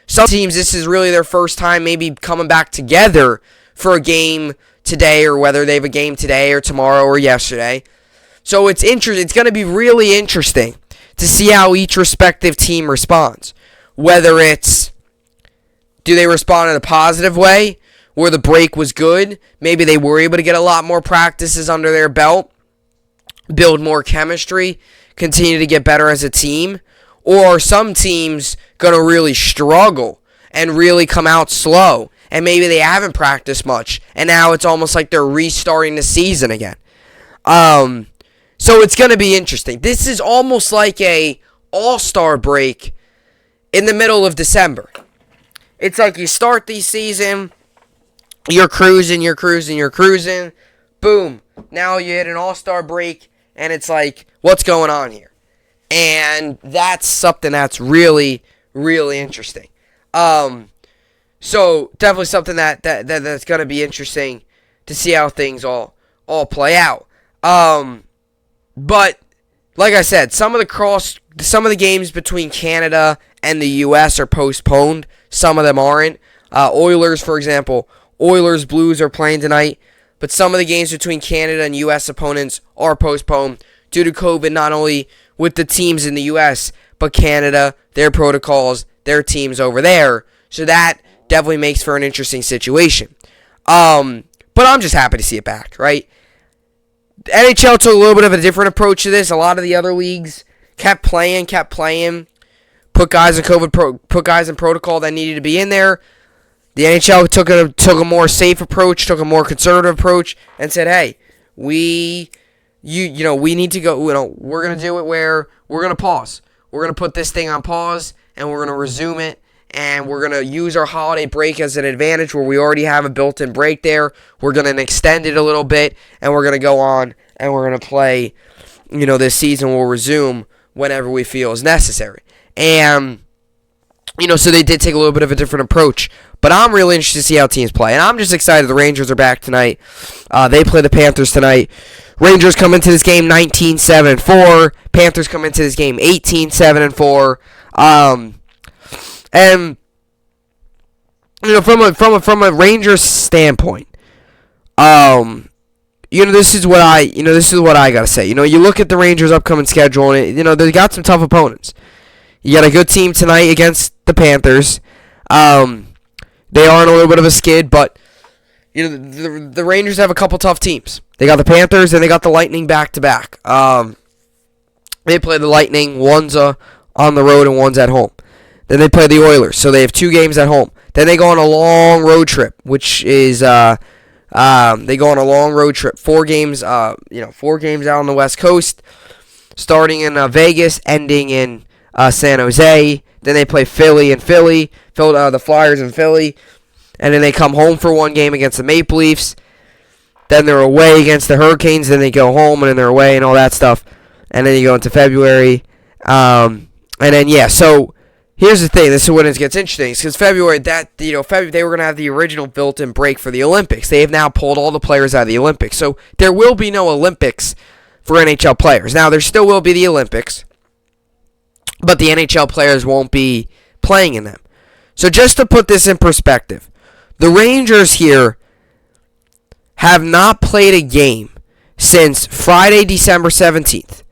Some teams, this is really their first time maybe coming back together for a game today, or whether they have a game today or tomorrow or yesterday. So it's interesting. It's going to be really interesting to see how each respective team responds. Whether it's, do they respond in a positive way, where the break was good, maybe they were able to get a lot more practices under their belt, build more chemistry, continue to get better as a team, or are some teams going to really struggle and really come out slow and maybe they haven't practiced much, and now it's almost like they're restarting the season again. So it's going to be interesting. This is almost like a all-star break in the middle of December. It's like you start the season, you're cruising. Boom. Now you hit an all-star break, and it's like, what's going on here? And that's something that's really, really interesting. So definitely something that's going to be interesting to see how things all play out. But like I said, some of the games between Canada and the U.S. are postponed. Some of them aren't. Oilers, for example, Oilers Blues are playing tonight, but some of the games between Canada and U.S. opponents are postponed due to COVID, not only with the teams in the U.S., but Canada, their protocols, their teams over there. So that definitely makes for an interesting situation. But I'm just happy to see it back, right? NHL took a little bit of a different approach to this. A lot of the other leagues kept playing, put guys in protocol that needed to be in there. The NHL took a more safe approach, took a more conservative approach, and said, "Hey, we need to go. We're gonna do it where we're gonna pause. We're gonna put this thing on pause, and we're gonna resume it, and we're gonna use our holiday break as an advantage where we already have a built-in break there. We're gonna extend it a little bit, and we're gonna go on and we're gonna play. This season will resume whenever we feel is necessary." And so they did take a little bit of a different approach. But I'm really interested to see how teams play. And I'm just excited the Rangers are back tonight. They play the Panthers tonight. Rangers come into this game 19-7-4. Panthers come into this game 18-7-4. And from a Rangers standpoint, this is what I gotta say. You look at the Rangers' upcoming schedule, and they got some tough opponents. You got a good team tonight against the Panthers. They are in a little bit of a skid, but the Rangers have a couple tough teams. They got the Panthers and they got the Lightning back to back. They play the Lightning. One's on the road and one's at home. Then they play the Oilers, so they have 2 games at home. Then they go on a long road trip, which is they go on a long road trip. 4 games, 4 games out on the West Coast, starting in Vegas, ending in San Jose. Then they play the Flyers in Philly, and then they come home for 1 game against the Maple Leafs. Then they're away against the Hurricanes. Then they go home, and then they're away and all that stuff. And then you go into February, and then So here's the thing. This is when it gets interesting, because February they were gonna have the original built-in break for the Olympics. They have now pulled all the players out of the Olympics, so there will be no Olympics for NHL players. Now there still will be the Olympics, but the NHL players won't be playing in them. So just to put this in perspective, the Rangers here have not played a game since Friday, December 17th,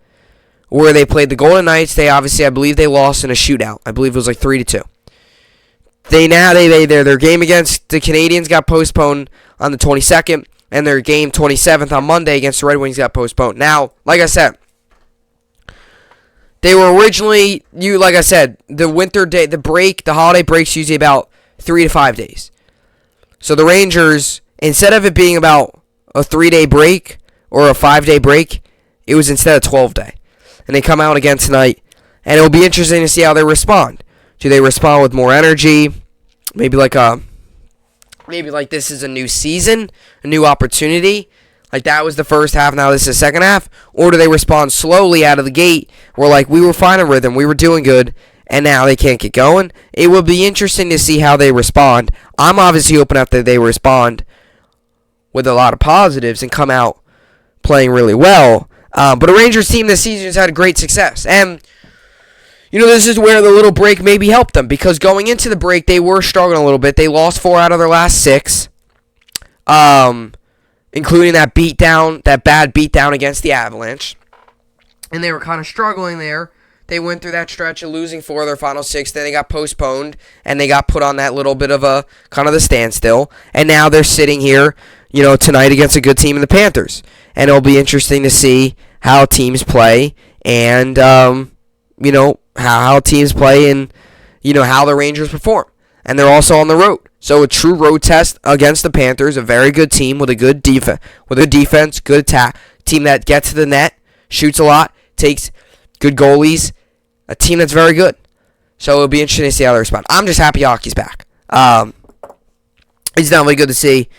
where they played the Golden Knights. I believe they lost in a shootout. I believe it was like 3-2. Their game against the Canadiens got postponed on the 22nd, and their game 27th on Monday against the Red Wings got postponed. Now, like I said, they were originally, the winter day, the holiday break's usually about 3 to 5 days. So the Rangers, instead of it being about a 3-day break or a 5-day break, it was instead a 12-day. And they come out again tonight, and it will be interesting to see how they respond. Do they respond with more energy? Maybe like this is a new season, a new opportunity. Like that was the first half, now this is the second half? Or do they respond slowly out of the gate? Where we were finding rhythm, we were doing good, and now they can't get going? It will be interesting to see how they respond. I'm obviously hoping that they respond with a lot of positives and come out playing really well. But a Rangers team this season has had great success. And, this is where the little break maybe helped them. Because going into the break, they were struggling a little bit. They lost 4 out of their last 6. Including that bad beatdown against the Avalanche. And they were kind of struggling there. They went through that stretch of losing 4 of their final 6. Then they got postponed, and they got put on that little bit of a kind of the standstill. And now they're sitting here, tonight against a good team in the Panthers. And it'll be interesting to see how teams play and, how teams play and, how the Rangers perform. And they're also on the road. So a true road test against the Panthers, a very good team with a good defense, good attack, team that gets to the net, shoots a lot, takes good goalies, a team that's very good. So it'll be interesting to see how they respond. I'm just happy hockey's back. It's definitely good to see.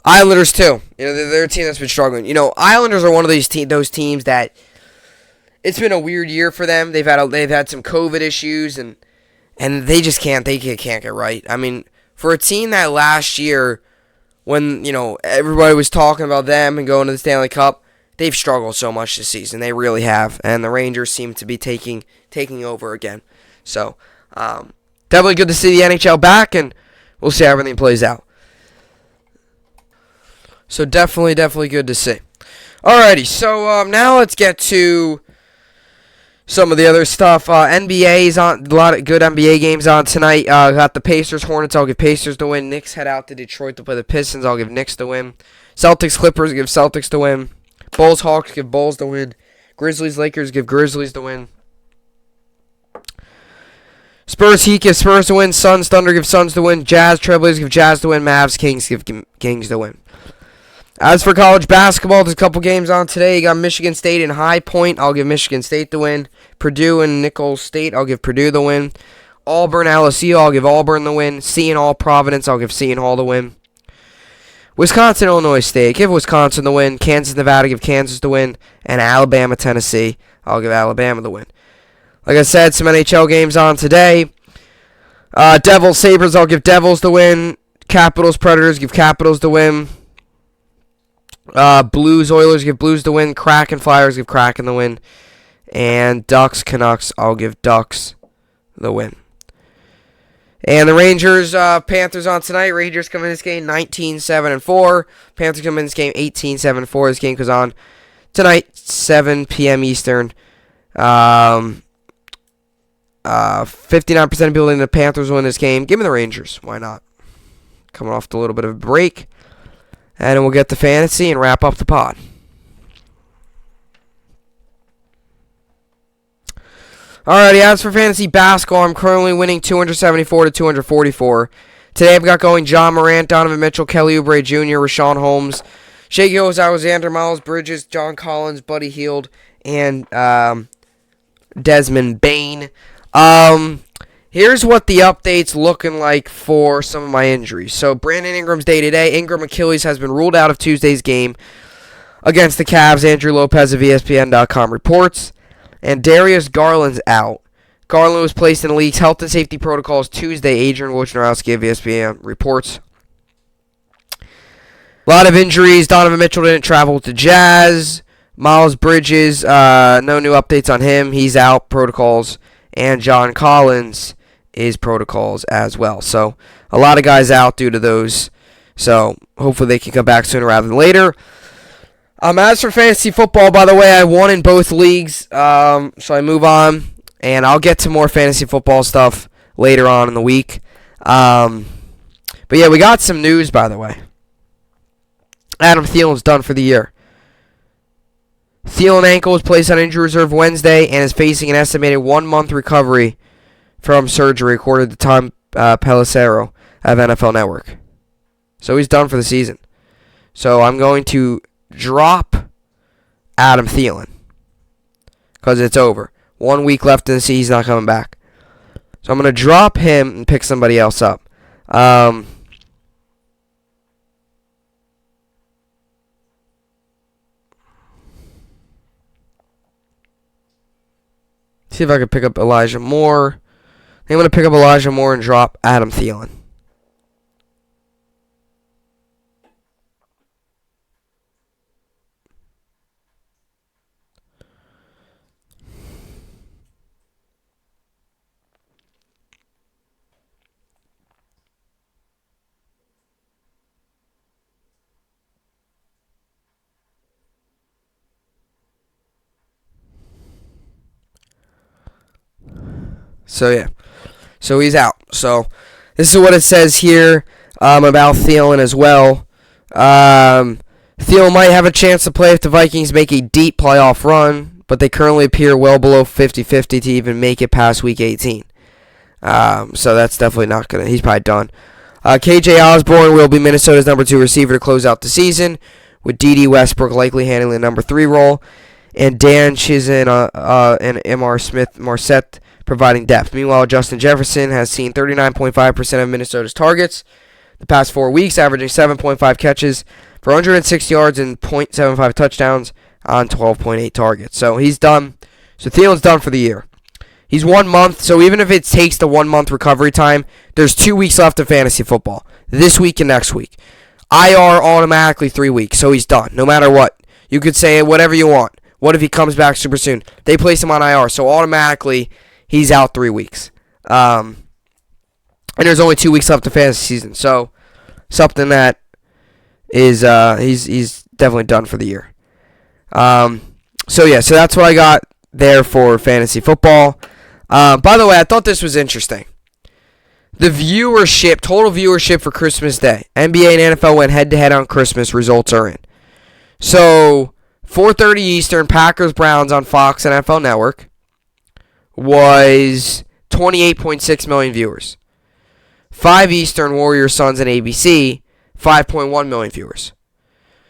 Islanders too. They're a team that's been struggling. Islanders are one of those teams that it's been a weird year for them. They've had some COVID issues and they just can't get right. I mean, for a team that last year, when everybody was talking about them and going to the Stanley Cup, they've struggled so much this season. They really have, and the Rangers seem to be taking over again. So, definitely good to see the NHL back, and we'll see how everything plays out. So definitely good to see. Alrighty, so now let's get to some of the other stuff. NBA is on. A lot of good NBA games on tonight. Got the Pacers, Hornets. I'll give Pacers to win. Knicks head out to Detroit to play the Pistons. I'll give Knicks to win. Celtics, Clippers, give Celtics to win. Bulls, Hawks, give Bulls to win. Grizzlies, Lakers, give Grizzlies to win. Spurs, Heat, give Spurs to win. Suns, Thunder, give Suns to win. Jazz, Trailblazers, give Jazz to win. Mavs, Kings, give Kings to win. As for college basketball, there's a couple games on today. You got Michigan State and High Point. I'll give Michigan State the win. Purdue and Nicholls State. I'll give Purdue the win. Auburn, LSU. I'll give Auburn the win. Seton Hall, Providence. I'll give Seton Hall the win. Wisconsin, Illinois State. Give Wisconsin the win. Kansas, Nevada. Give Kansas the win. And Alabama, Tennessee. I'll give Alabama the win. Like I said, some NHL games on today. Devils, Sabres. I'll give Devils the win. Capitals, Predators. Give Capitals the win. Blues, Oilers, give Blues the win. Kraken, Flyers, give Kraken the win. And Ducks, Canucks, I'll give Ducks the win. And the Rangers, Panthers on tonight. Rangers come in this game 19-7-4. Panthers come in this game 18-7-4. This game goes on tonight, 7 p.m. Eastern. 59% of people think the Panthers win this game. Give me the Rangers. Why not? Coming off a little bit of a break. And we'll get to fantasy and wrap up the pod. Alrighty, as for fantasy basketball, I'm currently winning 274 to 244. Today I've got going John Morant, Donovan Mitchell, Kelly Oubre Jr., Rashawn Holmes, Shea Gilgeous, Alexander, Miles Bridges, John Collins, Buddy Hield, and Desmond Bane. Here's what the update's looking like for some of my injuries. So, Brandon Ingram's day-to-day. Ingram Achilles has been ruled out of Tuesday's game against the Cavs. Andrew Lopez of ESPN.com reports. And Darius Garland's out. Garland was placed in the league's health and safety protocols Tuesday. Adrian Wojnarowski of ESPN reports. A lot of injuries. Donovan Mitchell didn't travel with the Jazz. Miles Bridges, no new updates on him. He's out, protocols. And John Collins is protocols as well. So, a lot of guys out due to those. So, hopefully they can come back sooner rather than later. As for fantasy football, by the way, I won in both leagues. So, I move on. And I'll get to more fantasy football stuff later on in the week. But, yeah, we got some news, by the way. Adam Thielen's done for the year. Thielen ankle was placed on injury reserve Wednesday and is facing an estimated 1-month recovery from surgery, according to Tom Pelissero of NFL Network. So he's done for the season. So I'm going to drop Adam Thielen because it's over. 1 week left in the season, he's not coming back. So I'm going to drop him and pick somebody else up. See if I can pick up Elijah Moore. I'm going to pick up Elijah Moore and drop Adam Thielen. So, yeah. So, he's out. So, this is what it says here about Thielen as well. Thielen might have a chance to play if the Vikings make a deep playoff run, but they currently appear well below 50-50 to even make it past Week 18. So, that's definitely not going to... He's probably done. KJ Osborne will be Minnesota's number 2 receiver to close out the season, with D.D. Westbrook likely handling the number 3 role, and Dan Chizin and M.R. Marset providing depth. Meanwhile, Justin Jefferson has seen 39.5% of Minnesota's targets the past 4 weeks, averaging 7.5 catches for 106 yards and 0.75 touchdowns on 12.8 targets. So he's done. So Thielen's done for the year. He's 1 month, so even if it takes the 1 month recovery time, there's 2 weeks left of fantasy football. This week and next week. IR automatically 3 weeks, so he's done, no matter what. You could say whatever you want. What if he comes back super soon? They place him on IR, so automatically he's out 3 weeks. And there's only 2 weeks left of fantasy season, so something that is he's definitely done for the year. So that's what I got there for fantasy football. By the way, I thought this was interesting. The total viewership for Christmas Day. NBA and NFL went head-to-head on Christmas. Results are in. So, 4:30 Eastern, Packers-Browns on Fox NFL Network was 28.6 million viewers. 5 Eastern, Warriors-Suns on ABC, 5.1 million viewers.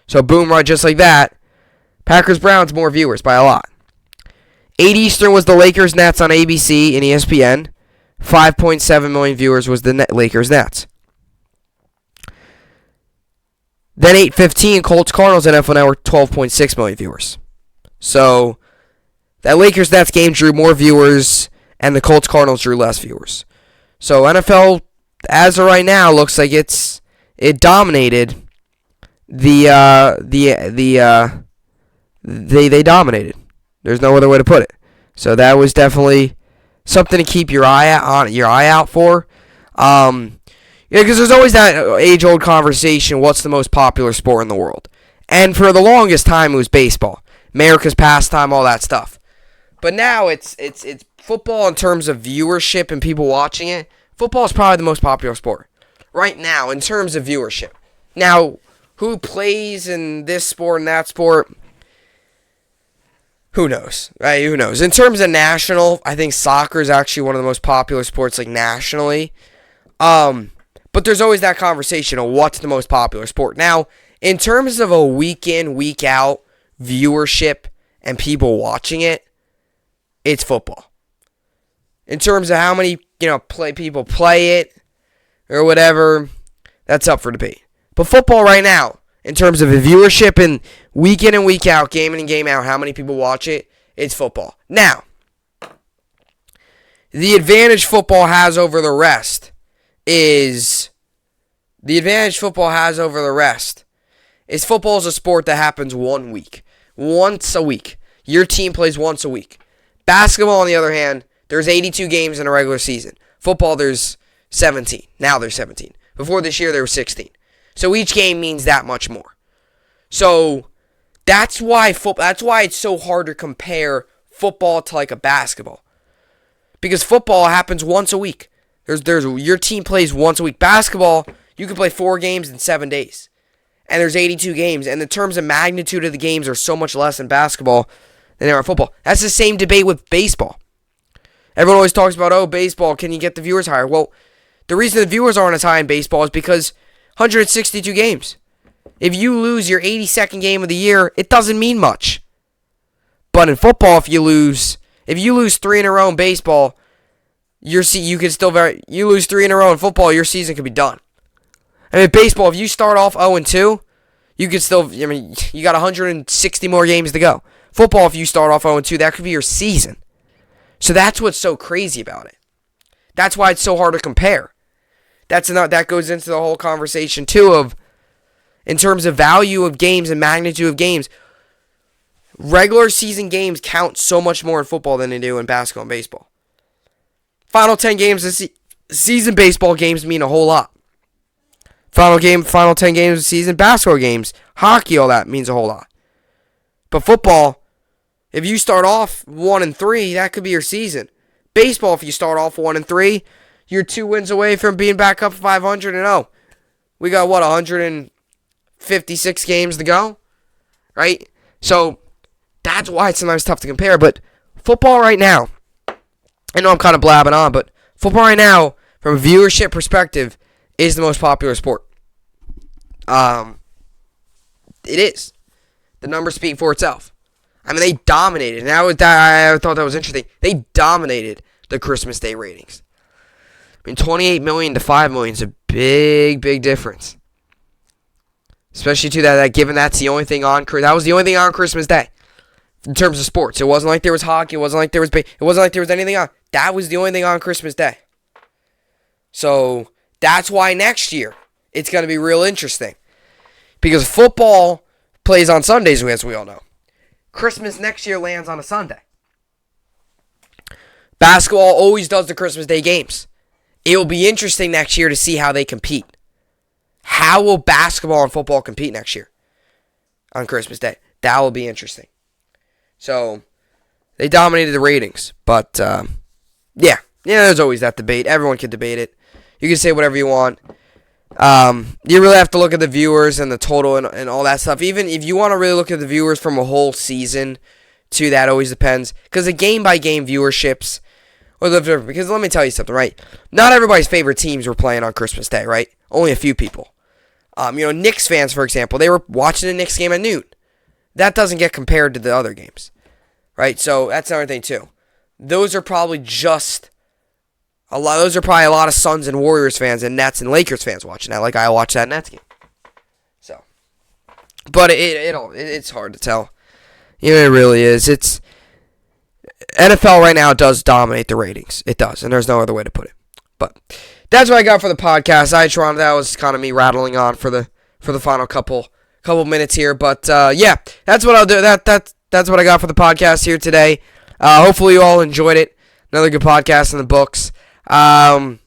So, boom, right just like that. Packers-Browns, more viewers by a lot. 8 Eastern was the Lakers-Nets on ABC and ESPN. 5.7 million viewers was the Lakers-Nets. Then 8:15, Colts-Cardinals on NFL Network, 12.6 million viewers. So, that Lakers-Nets game drew more viewers, and the Colts-Cardinals drew less viewers. So, NFL, as of right now, looks like it dominated they dominated. There's no other way to put it. So that was definitely something to keep your eye out for. Because there's always that age-old conversation, what's the most popular sport in the world? And for the longest time, it was baseball. America's pastime, all that stuff. But now it's football in terms of viewership and people watching it. Football is probably the most popular sport right now in terms of viewership. Now, who plays in this sport and that sport? Who knows? Right? Who knows? In terms of national, I think soccer is actually one of the most popular sports, like nationally. But there's always that conversation of what's the most popular sport. Now, in terms of a week in, week out viewership and people watching it, it's football. In terms of how many people play it or whatever, that's up for debate. But football right now, in terms of the viewership and week in and week out, game in and game out, how many people watch it, it's football. Now, the advantage football has over the rest is football is a sport that happens once a week. Your team plays once a week. Basketball, on the other hand, there's 82 games in a regular season. Football, there's 17. Now there's 17. Before this year, there were 16. So each game means that much more. So that's why it's so hard to compare football to like a basketball. Because football happens once a week. Your team plays once a week. Basketball, you can play 4 games in 7 days. And there's 82 games. And the terms of magnitude of the games are so much less in basketball than they are in football. That's the same debate with baseball. Everyone always talks about, baseball, can you get the viewers higher? Well, the reason the viewers aren't as high in baseball is because 162 games. If you lose your 82nd game of the year, it doesn't mean much. But in football, if you lose 3 in a row in baseball, you lose 3 in a row in football, your season could be done. I mean, baseball, if you start off 0-2, you got 160 more games to go. Football, if you start off 0-2, that could be your season. So that's what's so crazy about it. That's why it's so hard to compare. That goes into the whole conversation, too, of in terms of value of games and magnitude of games. Regular season games count so much more in football than they do in basketball and baseball. Final 10 games this season, baseball games mean a whole lot. Final 10 games of the season, basketball games, hockey, all that means a whole lot. But football, if you start off 1-3, that could be your season. Baseball, if you start off 1-3, you're 2 wins away from being back up 500-0. We got 156 games to go, right? So that's why it's sometimes tough to compare. But football right now, I know I'm kind of blabbing on, but football right now, from a viewership perspective, is the most popular sport. It is. The numbers speak for itself. I mean, they dominated. And I thought that was interesting. They dominated the Christmas Day ratings. I mean, 28 million to 5 million is a big, big difference. Especially to that given that's the only thing on. That was the only thing on Christmas Day in terms of sports. It wasn't like there was hockey. It wasn't like there was anything on. That was the only thing on Christmas Day. So that's why next year it's going to be real interesting. Because football plays on Sundays, as we all know. Christmas next year lands on a Sunday. Basketball always does the Christmas Day games. It will be interesting next year to see how they compete. How will basketball and football compete next year on Christmas Day? That will be interesting. So, they dominated the ratings. But, yeah, there's always that debate. Everyone can debate it. You can say whatever you want. You really have to look at the viewers and the total and all that stuff. Even if you want to really look at the viewers from a whole season, too, that always depends. Because the game-by-game viewerships are different. Because let me tell you something, right? Not everybody's favorite teams were playing on Christmas Day, right? Only a few people. Knicks fans, for example, they were watching the Knicks game at noon. That doesn't get compared to the other games, right? So that's another thing, too. Those are probably a lot of Suns and Warriors fans and Nets and Lakers fans watching that, like I watched that Nets game. So, but it's hard to tell. It really is. It's NFL right now does dominate the ratings. It does, and there's no other way to put it. But that's what I got for the podcast. That was kind of me rattling on for the final couple minutes here. But yeah, that's what I'll do. That's what I got for the podcast here today. Hopefully you all enjoyed it. Another good podcast in the books. Got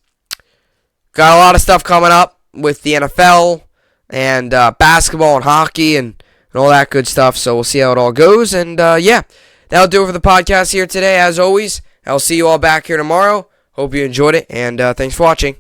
a lot of stuff coming up with the NFL and basketball and hockey and all that good stuff. So we'll see how it all goes. And yeah, that'll do it for the podcast here today. As always, I'll see you all back here tomorrow. Hope you enjoyed it, and thanks for watching.